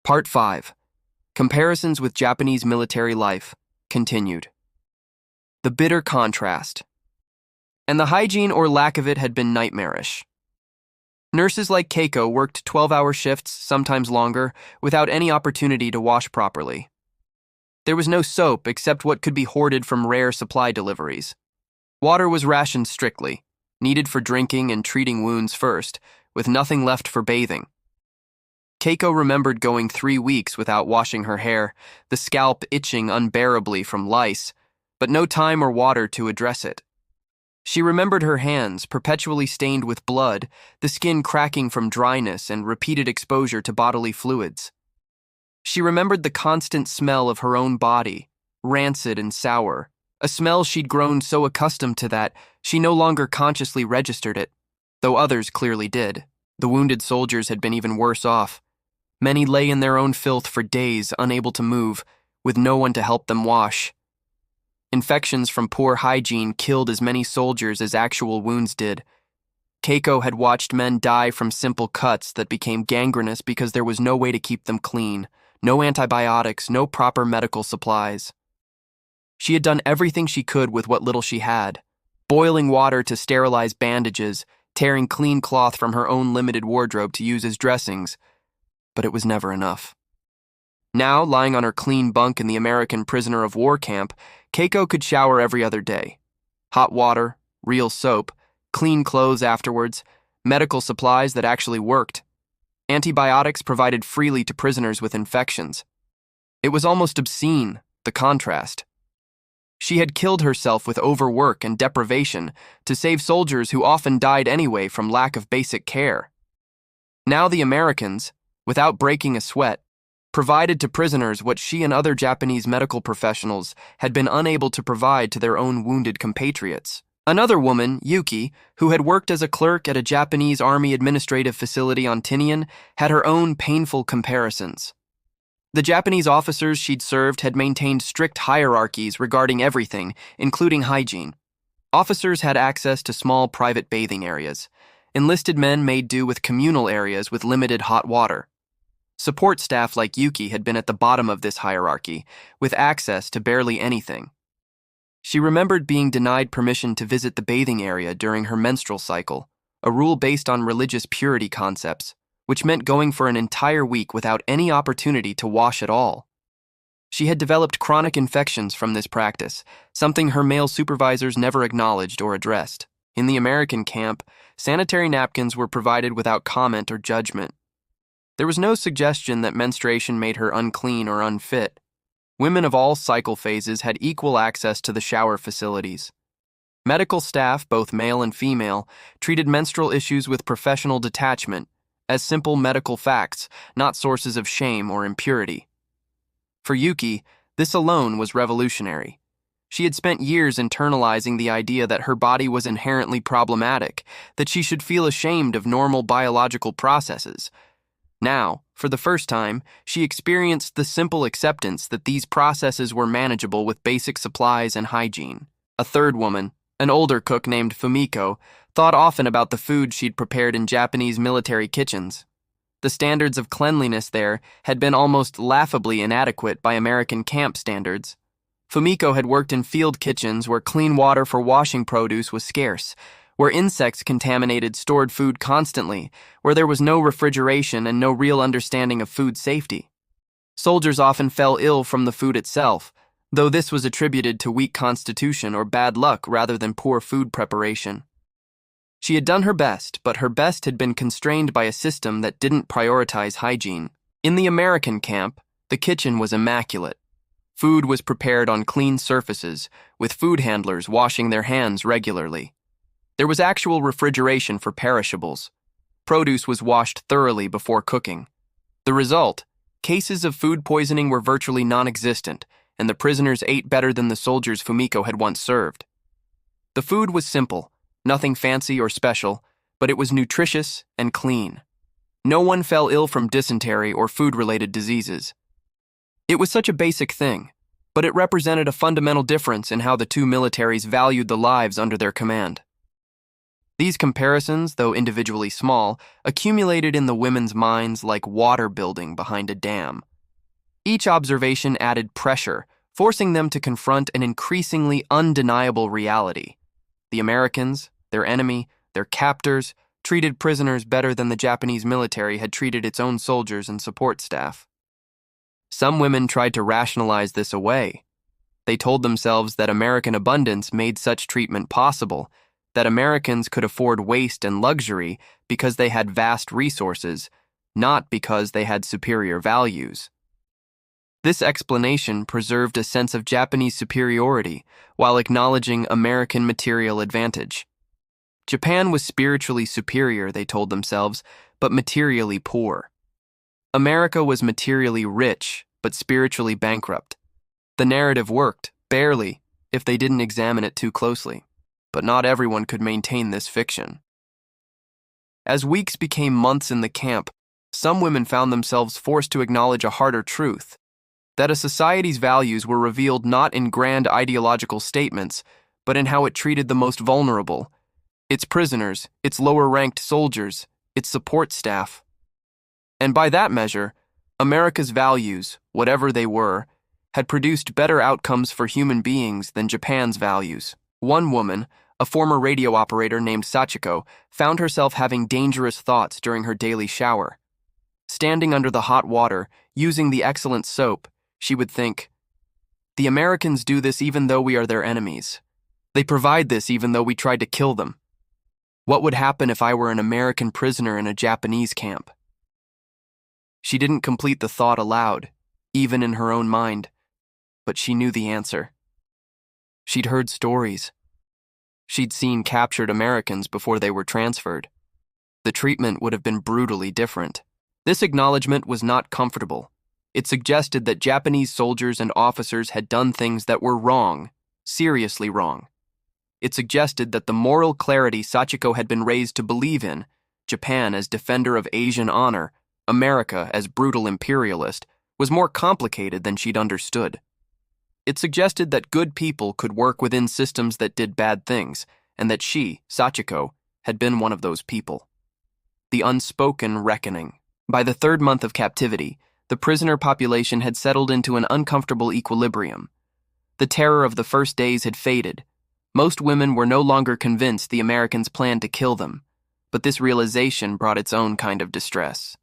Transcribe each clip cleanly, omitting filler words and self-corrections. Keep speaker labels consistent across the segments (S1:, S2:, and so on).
S1: Part 5. Comparisons with Japanese military life. Continued. The bitter contrast. And the hygiene or lack of it had been nightmarish. Nurses like Keiko worked 12-hour shifts, sometimes longer, without any opportunity to wash properly. There was no soap except what could be hoarded from rare supply deliveries. Water was rationed strictly, needed for drinking and treating wounds first, with nothing left for bathing. Keiko remembered going 3 weeks without washing her hair, the scalp itching unbearably from lice, but no time or water to address it. She remembered her hands, perpetually stained with blood, the skin cracking from dryness and repeated exposure to bodily fluids. She remembered the constant smell of her own body, rancid and sour, a smell she'd grown so accustomed to that she no longer consciously registered it, though others clearly did. The wounded soldiers had been even worse off. Many lay in their own filth for days, unable to move, with no one to help them wash. Infections from poor hygiene killed as many soldiers as actual wounds did. Keiko had watched men die from simple cuts that became gangrenous because there was no way to keep them clean, no antibiotics, no proper medical supplies. She had done everything she could with what little she had, boiling water to sterilize bandages, tearing clean cloth from her own limited wardrobe to use as dressings, but it was never enough. Now, lying on her clean bunk in the American prisoner of war camp, Keiko could shower every other day. Hot water, real soap, clean clothes afterwards, medical supplies that actually worked. Antibiotics provided freely to prisoners with infections. It was almost obscene, the contrast. She had killed herself with overwork and deprivation to save soldiers who often died anyway from lack of basic care. Now the Americans, without breaking a sweat, provided to prisoners what she and other Japanese medical professionals had been unable to provide to their own wounded compatriots. Another woman, Yuki, who had worked as a clerk at a Japanese army administrative facility on Tinian, had her own painful comparisons. The Japanese officers she'd served had maintained strict hierarchies regarding everything, including hygiene. Officers had access to small private bathing areas. Enlisted men made do with communal areas with limited hot water. Support staff like Yuki had been at the bottom of this hierarchy, with access to barely anything. She remembered being denied permission to visit the bathing area during her menstrual cycle, a rule based on religious purity concepts, which meant going for an entire week without any opportunity to wash at all. She had developed chronic infections from this practice, something her male supervisors never acknowledged or addressed. In the American camp, sanitary napkins were provided without comment or judgment. There was no suggestion that menstruation made her unclean or unfit. Women of all cycle phases had equal access to the shower facilities. Medical staff, both male and female, treated menstrual issues with professional detachment, as simple medical facts, not sources of shame or impurity. For Yuki, this alone was revolutionary. She had spent years internalizing the idea that her body was inherently problematic, that she should feel ashamed of normal biological processes. Now, for the first time, she experienced the simple acceptance that these processes were manageable with basic supplies and hygiene. A third woman, an older cook named Fumiko, thought often about the food she'd prepared in Japanese military kitchens. The standards of cleanliness there had been almost laughably inadequate by American camp standards. Fumiko had worked in field kitchens where clean water for washing produce was scarce, where insects contaminated stored food constantly, where there was no refrigeration and no real understanding of food safety. Soldiers often fell ill from the food itself, though this was attributed to weak constitution or bad luck rather than poor food preparation. She had done her best, but her best had been constrained by a system that didn't prioritize hygiene. In the American camp, the kitchen was immaculate. Food was prepared on clean surfaces, with food handlers washing their hands regularly. There was actual refrigeration for perishables. Produce was washed thoroughly before cooking. The result, cases of food poisoning were virtually non-existent, and the prisoners ate better than the soldiers Fumiko had once served. The food was simple, nothing fancy or special, but it was nutritious and clean. No one fell ill from dysentery or food-related diseases. It was such a basic thing, but it represented a fundamental difference in how the two militaries valued the lives under their command. These comparisons, though individually small, accumulated in the women's minds like water building behind a dam. Each observation added pressure, forcing them to confront an increasingly undeniable reality. The Americans, their enemy, their captors, treated prisoners better than the Japanese military had treated its own soldiers and support staff. Some women tried to rationalize this away. They told themselves that American abundance made such treatment possible, that Americans could afford waste and luxury because they had vast resources, not because they had superior values. This explanation preserved a sense of Japanese superiority while acknowledging American material advantage. Japan was spiritually superior, they told themselves, but materially poor. America was materially rich, but spiritually bankrupt. The narrative worked, barely, if they didn't examine it too closely. But not everyone could maintain this fiction. As weeks became months in the camp, some women found themselves forced to acknowledge a harder truth, that a society's values were revealed not in grand ideological statements, but in how it treated the most vulnerable, its prisoners, its lower-ranked soldiers, its support staff. And by that measure, America's values, whatever they were, had produced better outcomes for human beings than Japan's values. One woman, a former radio operator named Sachiko, found herself having dangerous thoughts during her daily shower. Standing under the hot water, using the excellent soap, she would think, "The Americans do this even though we are their enemies. They provide this even though we tried to kill them. What would happen if I were an American prisoner in a Japanese camp?" She didn't complete the thought aloud, even in her own mind, but she knew the answer. She'd heard stories. She'd seen captured Americans before they were transferred. The treatment would have been brutally different. This acknowledgement was not comfortable. It suggested that Japanese soldiers and officers had done things that were wrong, seriously wrong. It suggested that the moral clarity Sachiko had been raised to believe in, Japan as defender of Asian honor, America as brutal imperialist, was more complicated than she'd understood. It suggested that good people could work within systems that did bad things, and that she, Sachiko, had been one of those people. The unspoken reckoning. By the third month of captivity, the prisoner population had settled into an uncomfortable equilibrium. The terror of the first days had faded. Most women were no longer convinced the Americans planned to kill them, but this realization brought its own kind of distress.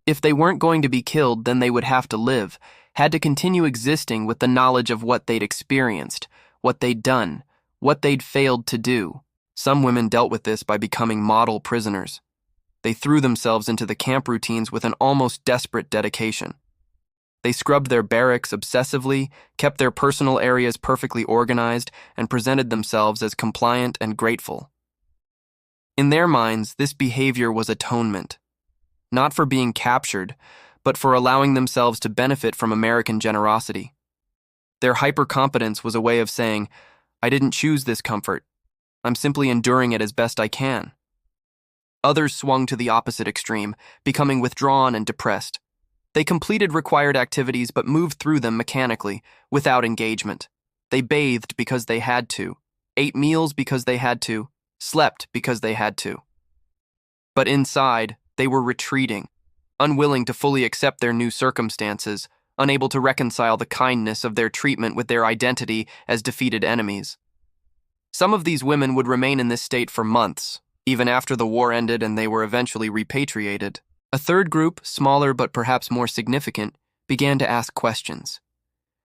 S1: If they weren't going to be killed, then they would have to live, had to continue existing with the knowledge of what they'd experienced, what they'd done, what they'd failed to do. Some women dealt with this by becoming model prisoners. They threw themselves into the camp routines with an almost desperate dedication. They scrubbed their barracks obsessively, kept their personal areas perfectly organized, and presented themselves as compliant and grateful. In their minds, this behavior was atonement, not for being captured, but for allowing themselves to benefit from American generosity. Their hypercompetence was a way of saying, "I didn't choose this comfort. I'm simply enduring it as best I can." Others swung to the opposite extreme, becoming withdrawn and depressed. They completed required activities but moved through them mechanically, without engagement. They bathed because they had to, ate meals because they had to, slept because they had to. But inside, they were retreating, unwilling to fully accept their new circumstances, unable to reconcile the kindness of their treatment with their identity as defeated enemies. Some of these women would remain in this state for months, even after the war ended and they were eventually repatriated. A third group, smaller but perhaps more significant, began to ask questions.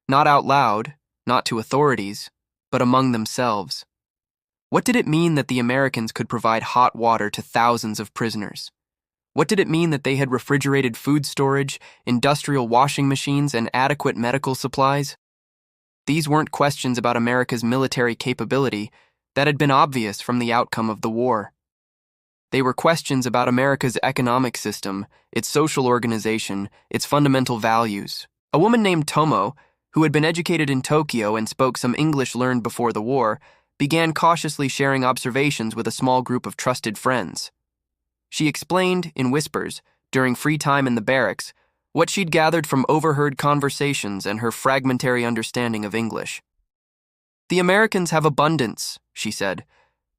S1: Not out loud, not to authorities, but among themselves. What did it mean that the Americans could provide hot water to thousands of prisoners? What did it mean that they had refrigerated food storage, industrial washing machines, and adequate medical supplies? These weren't questions about America's military capability that had been obvious from the outcome of the war. They were questions about America's economic system, its social organization, its fundamental values. A woman named Tomo, who had been educated in Tokyo and spoke some English learned before the war, began cautiously sharing observations with a small group of trusted friends. She explained, in whispers, during free time in the barracks, what she'd gathered from overheard conversations and her fragmentary understanding of English. "The Americans have abundance," she said,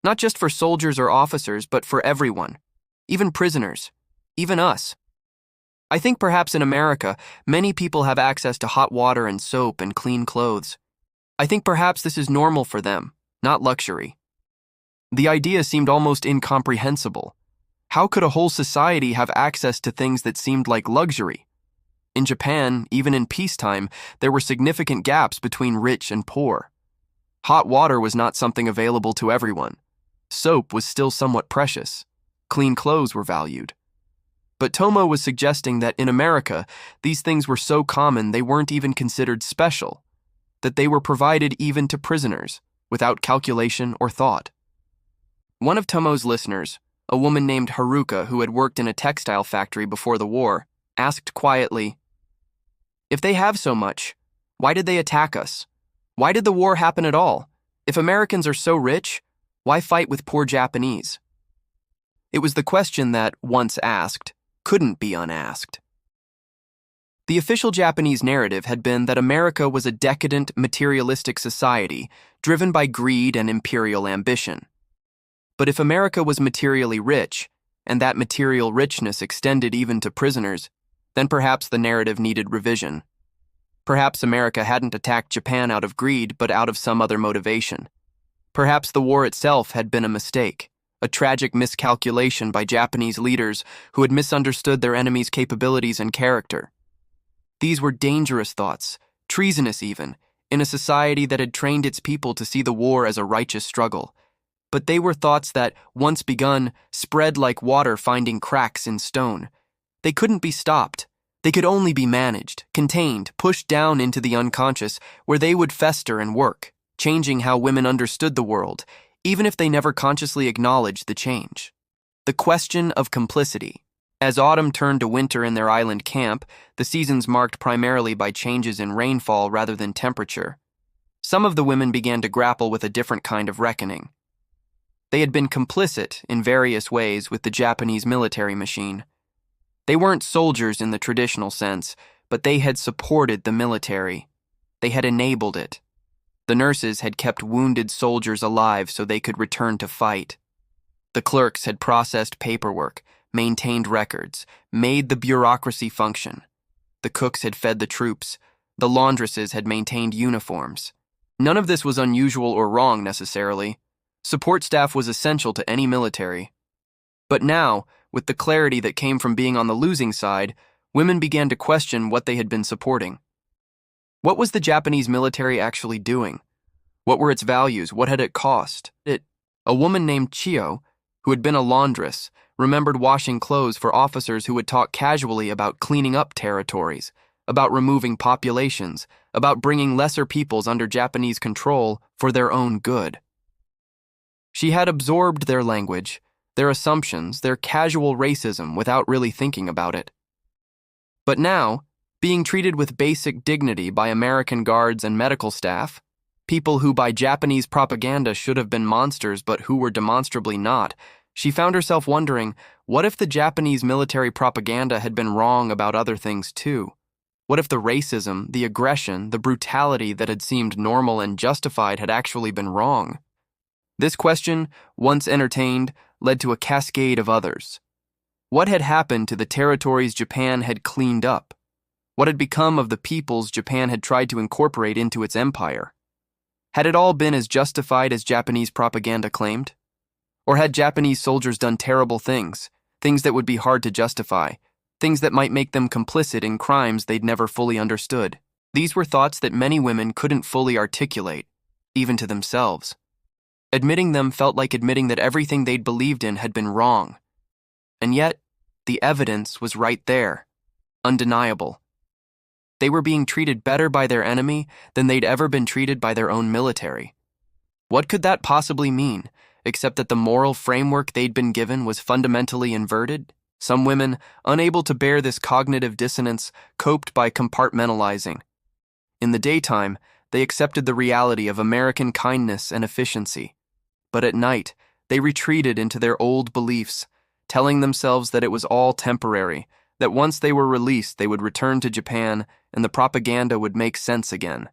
S1: Not just for soldiers or officers, but for everyone, even prisoners, even us. I think perhaps in America, many people have access to hot water and soap and clean clothes. I think perhaps this is normal for them, not luxury. The idea seemed almost incomprehensible. How could a whole society have access to things that seemed like luxury? In Japan, even in peacetime, there were significant gaps between rich and poor. Hot water was not something available to everyone. Soap was still somewhat precious. Clean clothes were valued. But Tomo was suggesting that in America, these things were so common they weren't even considered special, that they were provided even to prisoners, without calculation or thought. One of Tomo's listeners, a woman named Haruka who had worked in a textile factory before the war, asked quietly, "If they have so much, why did they attack us? Why did the war happen at all? If Americans are so rich, why fight with poor Japanese?" It was the question that, once asked, couldn't be unasked. The official Japanese narrative had been that America was a decadent, materialistic society driven by greed and imperial ambition. But if America was materially rich, and that material richness extended even to prisoners, then perhaps the narrative needed revision. Perhaps America hadn't attacked Japan out of greed, but out of some other motivation. Perhaps the war itself had been a mistake, a tragic miscalculation by Japanese leaders who had misunderstood their enemy's capabilities and character. These were dangerous thoughts, treasonous even, in a society that had trained its people to see the war as a righteous struggle. But they were thoughts that, once begun, spread like water finding cracks in stone. They couldn't be stopped. They could only be managed, contained, pushed down into the unconscious, where they would fester and work, changing how women understood the world, even if they never consciously acknowledged the change. The question of complicity. As autumn turned to winter in their island camp, the seasons marked primarily by changes in rainfall rather than temperature, some of the women began to grapple with a different kind of reckoning. They had been complicit in various ways with the Japanese military machine. They weren't soldiers in the traditional sense, but they had supported the military. They had enabled it. The nurses had kept wounded soldiers alive so they could return to fight. The clerks had processed paperwork, maintained records, made the bureaucracy function. The cooks had fed the troops. The laundresses had maintained uniforms. None of this was unusual or wrong necessarily. Support staff was essential to any military. But now, with the clarity that came from being on the losing side, women began to question what they had been supporting. What was the Japanese military actually doing? What were its values? What had it cost? A woman named Chio, who had been a laundress, remembered washing clothes for officers who would talk casually about cleaning up territories, about removing populations, about bringing lesser peoples under Japanese control for their own good. She had absorbed their language, their assumptions, their casual racism without really thinking about it. But now, being treated with basic dignity by American guards and medical staff, people who by Japanese propaganda should have been monsters but who were demonstrably not, she found herself wondering, what if the Japanese military propaganda had been wrong about other things too? What if the racism, the aggression, the brutality that had seemed normal and justified had actually been wrong? This question, once entertained, led to a cascade of others. What had happened to the territories Japan had cleaned up? What had become of the peoples Japan had tried to incorporate into its empire? Had it all been as justified as Japanese propaganda claimed? Or had Japanese soldiers done terrible things, things that would be hard to justify, things that might make them complicit in crimes they'd never fully understood? These were thoughts that many women couldn't fully articulate, even to themselves. Admitting them felt like admitting that everything they'd believed in had been wrong. And yet, the evidence was right there, undeniable. They were being treated better by their enemy than they'd ever been treated by their own military. What could that possibly mean, except that the moral framework they'd been given was fundamentally inverted? Some women, unable to bear this cognitive dissonance, coped by compartmentalizing. In the daytime, they accepted the reality of American kindness and efficiency. But at night, they retreated into their old beliefs, telling themselves that it was all temporary, that once they were released they would return to Japan and the propaganda would make sense again.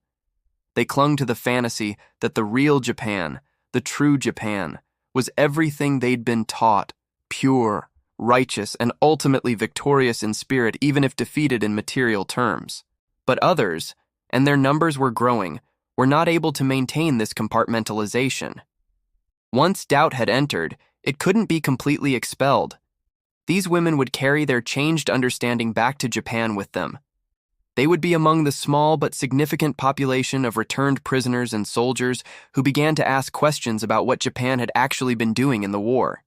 S1: They clung to the fantasy that the real Japan, the true Japan, was everything they'd been taught, pure, righteous, and ultimately victorious in spirit, even if defeated in material terms. But others, and their numbers were growing, were not able to maintain this compartmentalization. Once doubt had entered, it couldn't be completely expelled. These women would carry their changed understanding back to Japan with them. They would be among the small but significant population of returned prisoners and soldiers who began to ask questions about what Japan had actually been doing in the war.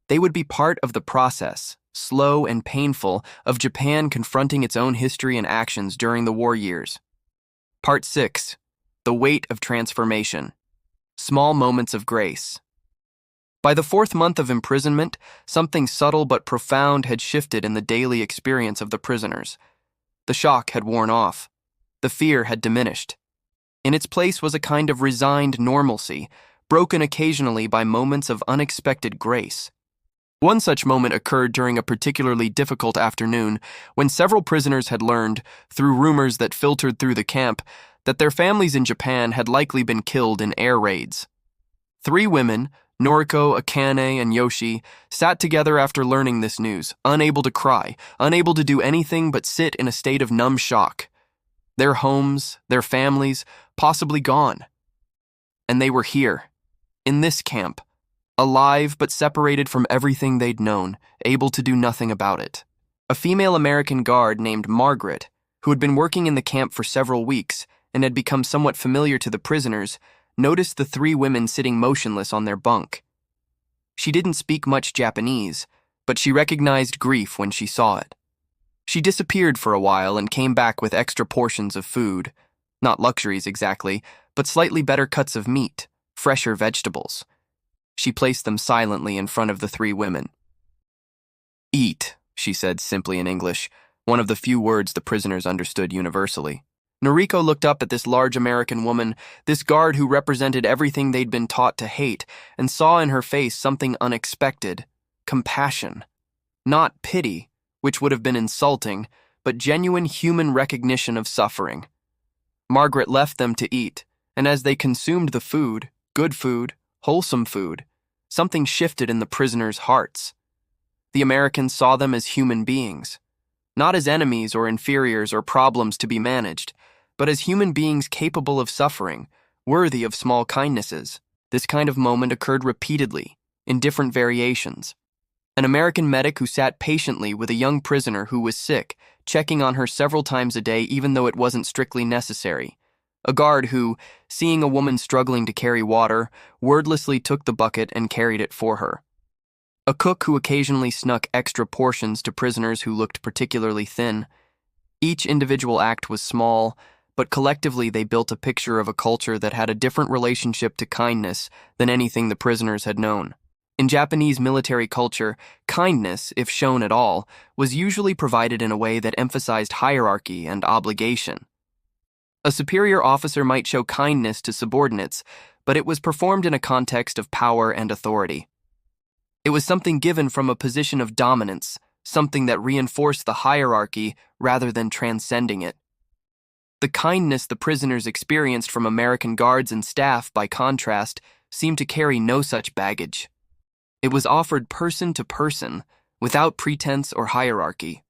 S1: They would be part of the process, slow and painful, of Japan confronting its own history and actions during the war years. Part 6. The Weight of Transformation. Small Moments of Grace. By the 4th month of imprisonment, something subtle but profound had shifted in the daily experience of the prisoners. The shock had worn off. The fear had diminished. In its place was a kind of resigned normalcy, broken occasionally by moments of unexpected grace. One such moment occurred during a particularly difficult afternoon when several prisoners had learned, through rumors that filtered through the camp, that their families in Japan had likely been killed in air raids. 3 women, Noriko, Akane, and Yoshi, sat together after learning this news, unable to cry, unable to do anything but sit in a state of numb shock. Their homes, their families, possibly gone. And they were here, in this camp, alive but separated from everything they'd known, able to do nothing about it. A female American guard named Margaret, who had been working in the camp for several weeks and had become somewhat familiar to the prisoners, noticed the 3 women sitting motionless on their bunk. She didn't speak much Japanese, but she recognized grief when she saw it. She disappeared for a while and came back with extra portions of food. Not luxuries exactly, but slightly better cuts of meat, fresher vegetables. She placed them silently in front of the 3 women. "Eat," she said simply in English, one of the few words the prisoners understood universally. Noriko looked up at this large American woman, this guard who represented everything they'd been taught to hate, and saw in her face something unexpected: compassion. Not pity, which would have been insulting, but genuine human recognition of suffering. Margaret left them to eat, and as they consumed the food, good food, wholesome food, something shifted in the prisoners' hearts. The Americans saw them as human beings, not as enemies or inferiors or problems to be managed, but as human beings capable of suffering, worthy of small kindnesses. This kind of moment occurred repeatedly, in different variations. An American medic who sat patiently with a young prisoner who was sick, checking on her several times a day even though it wasn't strictly necessary. A guard who, seeing a woman struggling to carry water, wordlessly took the bucket and carried it for her. A cook who occasionally snuck extra portions to prisoners who looked particularly thin. Each individual act was small, but collectively they built a picture of a culture that had a different relationship to kindness than anything the prisoners had known. In Japanese military culture, kindness, if shown at all, was usually provided in a way that emphasized hierarchy and obligation. A superior officer might show kindness to subordinates, but it was performed in a context of power and authority. It was something given from a position of dominance, something that reinforced the hierarchy rather than transcending it. The kindness the prisoners experienced from American guards and staff, by contrast, seemed to carry no such baggage. It was offered person to person, without pretense or hierarchy.